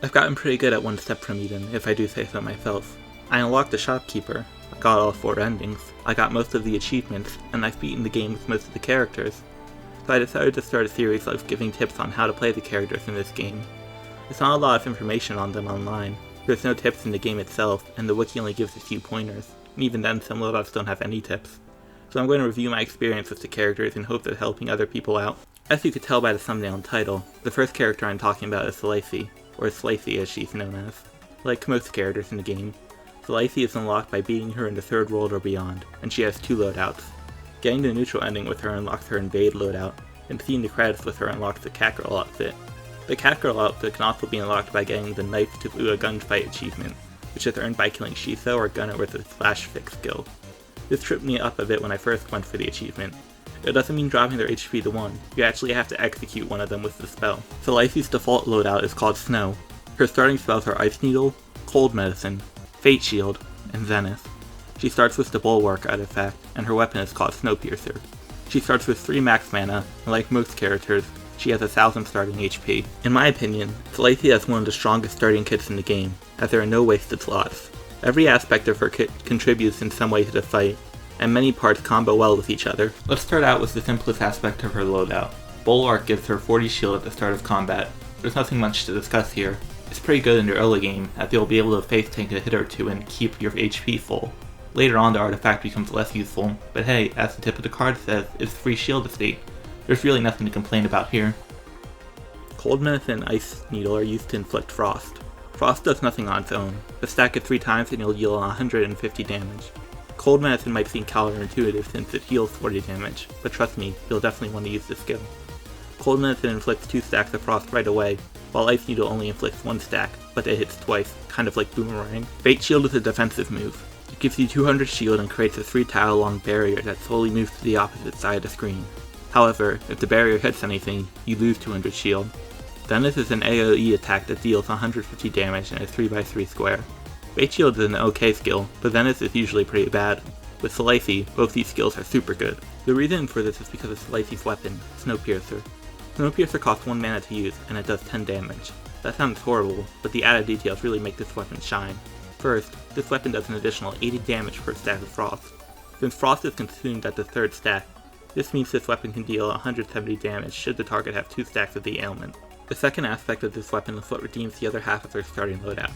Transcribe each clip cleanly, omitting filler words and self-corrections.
I've gotten pretty good at one step from Eden, if I do say so myself. I unlocked the shopkeeper, I got all 4 endings, I got most of the achievements, and I've beaten the game with most of the characters. So I decided to start a series of giving tips on how to play the characters in this game. There's not a lot of information on them online, there's no tips in the game itself, and the wiki only gives a few pointers, and even then some loadouts don't have any tips. So I'm going to review my experience with the characters in hopes of helping other people out. As you could tell by the thumbnail and title, the first character I'm talking about is Selicy, or Slicy as she's known as. Like most characters in the game, Selicy is unlocked by beating her in the 3rd world or beyond, and she has 2 loadouts. Getting the neutral ending with her unlocks her Invade loadout, and seeing the credits with her unlocks the Catgirl outfit. The Catgirl outfit can also be unlocked by getting the Knife to Blue a Gunfight achievement, which is earned by killing Shiso or Gunner with a Slash Fix skill. This tripped me up a bit when I first went for the achievement. It doesn't mean dropping their HP to 1, you actually have to execute one of them with the spell. Selicy's default loadout is called Snow. Her starting spells are Ice Needle, Cold Medicine, Fate Shield, and Zenith. She starts with the Bulwark artifact, and her weapon is called Snowpiercer. She starts with 3 max mana, and like most characters, she has 1000 starting HP. In my opinion, Selicy has one of the strongest starting kits in the game, as there are no wasted slots. Every aspect of her kit contributes in some way to the fight, and many parts combo well with each other. Let's start out with the simplest aspect of her loadout. Bulwark gives her 40 shield at the start of combat. There's nothing much to discuss here. It's pretty good in your early game, as you'll be able to face tank a hit or 2 and keep your HP full. Later on the artifact becomes less useful, but hey, as the tip of the card says, it's free shield estate. There's really nothing to complain about here. Cold Medicine and Ice Needle are used to inflict Frost. Frost does nothing on its own, but stack it 3 times and you'll deal 150 damage. Cold Medicine might seem counterintuitive since it heals 40 damage, but trust me, you'll definitely want to use this skill. Cold Medicine inflicts 2 stacks of Frost right away, while Ice Needle only inflicts 1 stack, but it hits twice, kind of like Boomerang. Fate Shield is a defensive move. It gives you 200 shield and creates a 3-tile long barrier that slowly moves to the opposite side of the screen. However, if the barrier hits anything, you lose 200 shield. Zenith is an AoE attack that deals 150 damage in a 3x3 square. Fate Shield is an okay skill, but Zenith is usually pretty bad. With Selicy, both these skills are super good. The reason for this is because of Selicy's weapon, Snowpiercer. Snowpiercer costs 1 mana to use, and it does 10 damage. That sounds horrible, but the added details really make this weapon shine. First, this weapon does an additional 80 damage per stack of Frost. Since Frost is consumed at the 3rd stack, this means this weapon can deal 170 damage should the target have 2 stacks of the ailment. The second aspect of this weapon is what redeems the other half of their starting loadout.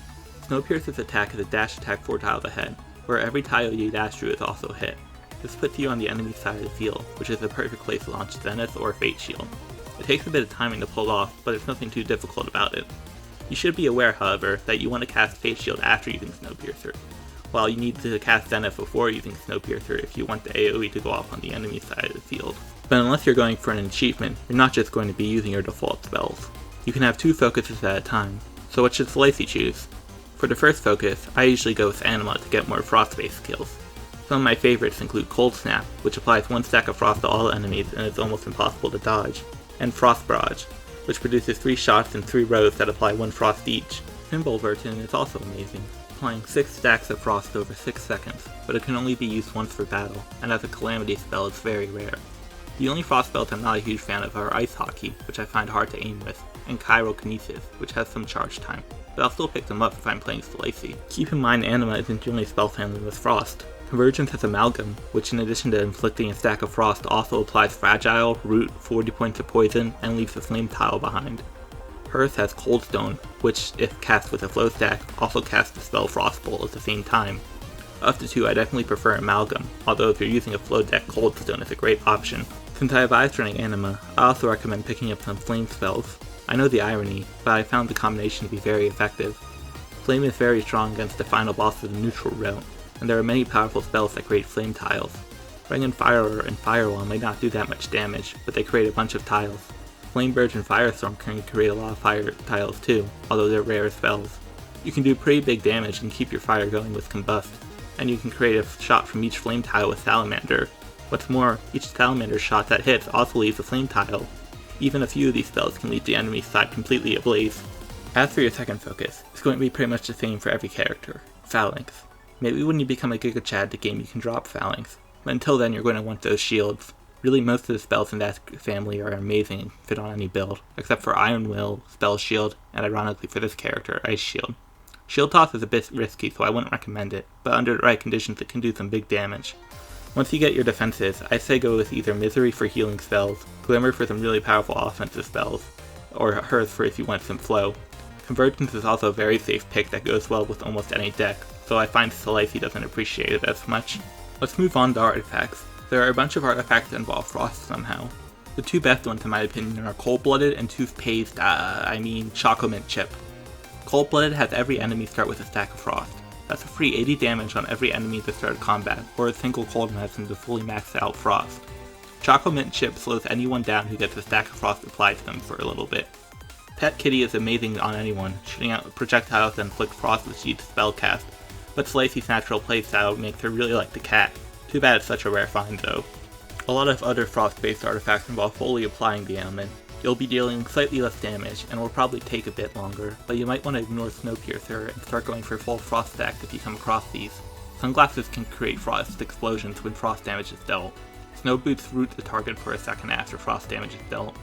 Snowpiercer's attack is a dash attack 4 tiles ahead, where every tile you dash through is also hit. This puts you on the enemy side of the field, which is the perfect place to launch Zenith or Fate Shield. It takes a bit of timing to pull off, but there's nothing too difficult about it. You should be aware, however, that you want to cast Fate Shield after using Snowpiercer, while you need to cast Zenith before using Snowpiercer if you want the AoE to go off on the enemy side of the field. But unless you're going for an achievement, you're not just going to be using your default spells. You can have 2 focuses at a time, so what should Selicy choose? For the first focus, I usually go with Anima to get more Frost-based skills. Some of my favorites include Cold Snap, which applies 1 stack of Frost to all enemies and is almost impossible to dodge, and Frost Barrage, which produces 3 shots in 3 rows that apply 1 Frost each. Pinball version is also amazing, applying 6 stacks of Frost over 6 seconds, but it can only be used once for battle, and as a Calamity spell it's very rare. The only Frost spells I'm not a huge fan of are Ice Hockey, which I find hard to aim with, and Chirokinesis, which has some charge time, but I'll still pick them up if I'm playing Selicy. Keep in mind Anima isn't the only spell family with Frost. Convergence has Amalgam, which in addition to inflicting a stack of Frost also applies Fragile, Root, 40 points of poison, and leaves a flame tile behind. Hearth has Coldstone, which, if cast with a flow stack, also casts the spell Frostbolt at the same time. Of the 2, I definitely prefer Amalgam, although if you're using a flow deck, Coldstone is a great option. Since I advised running Anima, I also recommend picking up some flame spells. I know the irony, but I found the combination to be very effective. Flame is very strong against the final boss of the neutral route, and there are many powerful spells that create flame tiles. Ring and Firer and Firewall may not do that much damage, but they create a bunch of tiles. Flameburst and Firestorm can create a lot of fire tiles too, although they're rare spells. You can do pretty big damage and keep your fire going with Combust, and you can create a shot from each flame tile with Salamander. What's more, each Salamander shot that hits also leaves a flame tile. Even a few of these spells can leave the enemy's side completely ablaze. As for your second focus, it's going to be pretty much the same for every character, Phalanx. Maybe when you become a Giga Chad the game you can drop Phalanx, but until then you're going to want those shields. Really, most of the spells in that family are amazing and fit on any build, except for Iron Will, Spell Shield, and ironically for this character, Ice Shield. Shield Toss is a bit risky, so I wouldn't recommend it, but under the right conditions it can do some big damage. Once you get your defenses, I say go with either Misery for healing spells, Glimmer for some really powerful offensive spells, or Hearth for if you want some flow. Convergence is also a very safe pick that goes well with almost any deck, so I find Selicy doesn't appreciate it as much. Let's move on to artifacts. There are a bunch of artifacts that involve frost somehow. The two best ones in my opinion are Cold-Blooded and Toothpaste, Choco Mint Chip. Cold-Blooded has every enemy start with a stack of frost. That's a free 80 damage on every enemy at the start of combat, or a single cold medicine to fully max out frost. Choco Mint Chip slows anyone down who gets a stack of frost applied to them for a little bit. Pet Kitty is amazing on anyone, shooting out projectiles that inflict frost with each spellcast, but Selicy's natural playstyle makes her really like the cat. Too bad it's such a rare find though. A lot of other frost-based artifacts involve fully applying the ailment. You'll be dealing slightly less damage, and will probably take a bit longer, but you might want to ignore Snowpiercer and start going for full frost stacks if you come across these. Sunglasses can create frost explosions when frost damage is dealt. Snow Boots root the target for a second after frost damage is dealt.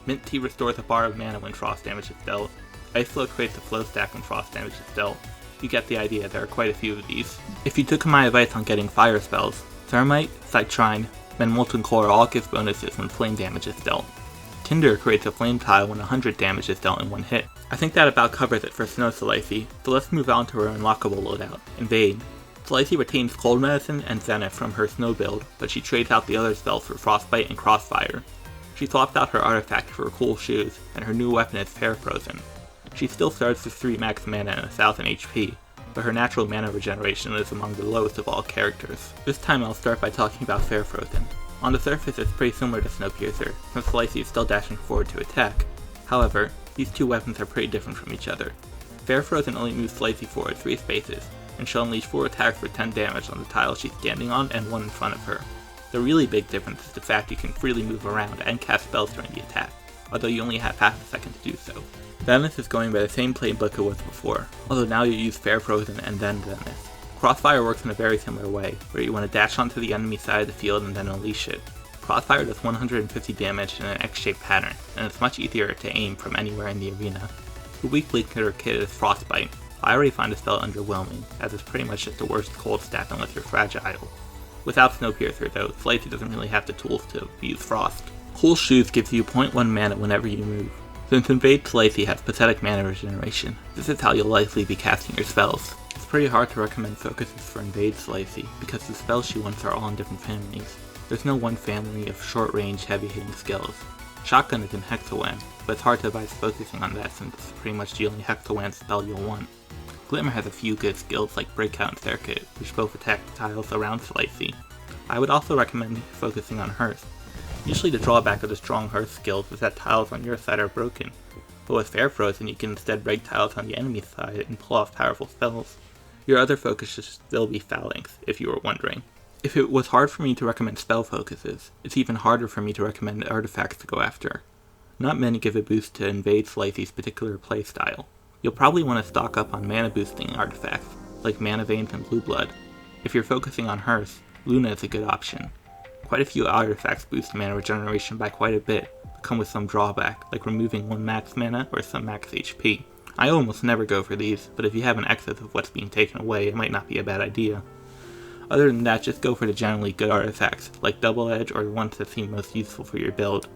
Mint Tea restores a bar of mana when frost damage is dealt. Ice Flow creates a flow stack when frost damage is dealt. You get the idea, there are quite a few of these. If you took my advice on getting fire spells, Thermite, Cytrine, and Molten Core all give bonuses when flame damage is dealt. Tinder creates a flame tile when 100 damage is dealt in one hit. I think that about covers it for Snow Selicy, so let's move on to her unlockable loadout, Invade. Selicy retains Cold Medicine and Zenith from her Snow build, but she trades out the other spells for Frostbite and Crossfire. She swapped out her artifact for cool shoes, and her new weapon is Fairfrozen. She still starts with 3 max mana and 1000 HP, but her natural mana regeneration is among the lowest of all characters. This time I'll start by talking about Fairfrozen. On the surface it's pretty similar to Snowpiercer, since Selicy is still dashing forward to attack. However, these two weapons are pretty different from each other. Fairfrozen only moves Selicy forward 3 spaces, and she'll unleash 4 attacks for 10 damage on the tile she's standing on and 1 in front of her. The really big difference is the fact you can freely move around and cast spells during the attack, although you only have half a second to do so. Zenith is going by the same playbook it was before, although now you use Fairfrozen and then Zenith. Crossfire works in a very similar way, where you want to dash onto the enemy side of the field and then unleash it. Crossfire does 150 damage in an X-shaped pattern, and it's much easier to aim from anywhere in the arena. The weak link in her kit is Frostbite. I already find the spell underwhelming, as it's pretty much just the worst cold stack unless you're fragile. Without Snowpiercer though, Selicy doesn't really have the tools to use Frost. Cool Shoes gives you 0.1 mana whenever you move. Since Invade Selicy has pathetic mana regeneration, this is how you'll likely be casting your spells. It's pretty hard to recommend focuses for Invade Selicy, because the spells she wants are all in different families. There's no one family of short-range, heavy-hitting skills. Shotgun is in Hexawam, but it's hard to advise focusing on that since it's pretty much the only Hexawam spell you'll want. Glimmer has a few good skills like Breakout and Circuit, which both attack the tiles around Selicy. I would also recommend focusing on Hearth. Usually the drawback of the strong Hearth skills is that tiles on your side are broken, but with Fairfrozen you can instead break tiles on the enemy side and pull off powerful spells. Your other focus should still be Phalanx, if you were wondering. If it was hard for me to recommend spell focuses, it's even harder for me to recommend artifacts to go after. Not many give a boost to Invade Selicy's particular playstyle. You'll probably want to stock up on mana boosting artifacts, like Mana Veins and Blue Blood. If you're focusing on Hearth, Luna is a good option. Quite a few artifacts boost mana regeneration by quite a bit, but come with some drawback, like removing 1 max mana or some max HP. I almost never go for these, but if you have an excess of what's being taken away, it might not be a bad idea. Other than that, just go for the generally good artifacts, like Double Edge or the ones that seem most useful for your build.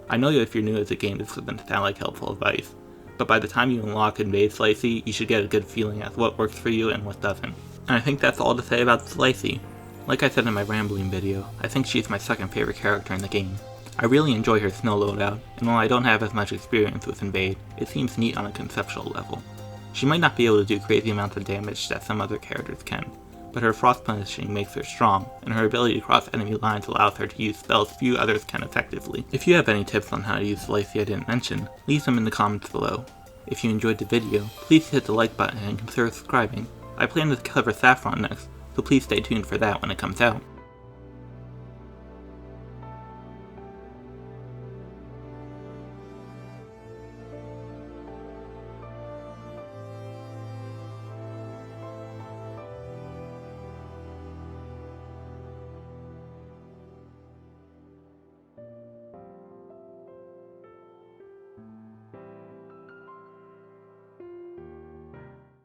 I know that if you're new to the game this doesn't sound like helpful advice, but by the time you unlock Invade Selicy, you should get a good feeling as what works for you and what doesn't. And I think that's all to say about Selicy. Like I said in my rambling video, I think she's my second favorite character in the game. I really enjoy her Snow loadout, and while I don't have as much experience with Invade, it seems neat on a conceptual level. She might not be able to do crazy amounts of damage that some other characters can, but her frost punishing makes her strong, and her ability to cross enemy lines allows her to use spells few others can effectively. If you have any tips on how to use Selicy I didn't mention, leave them in the comments below. If you enjoyed the video, please hit the like button and consider subscribing. I plan to cover Saffron next, so please stay tuned for that when it comes out.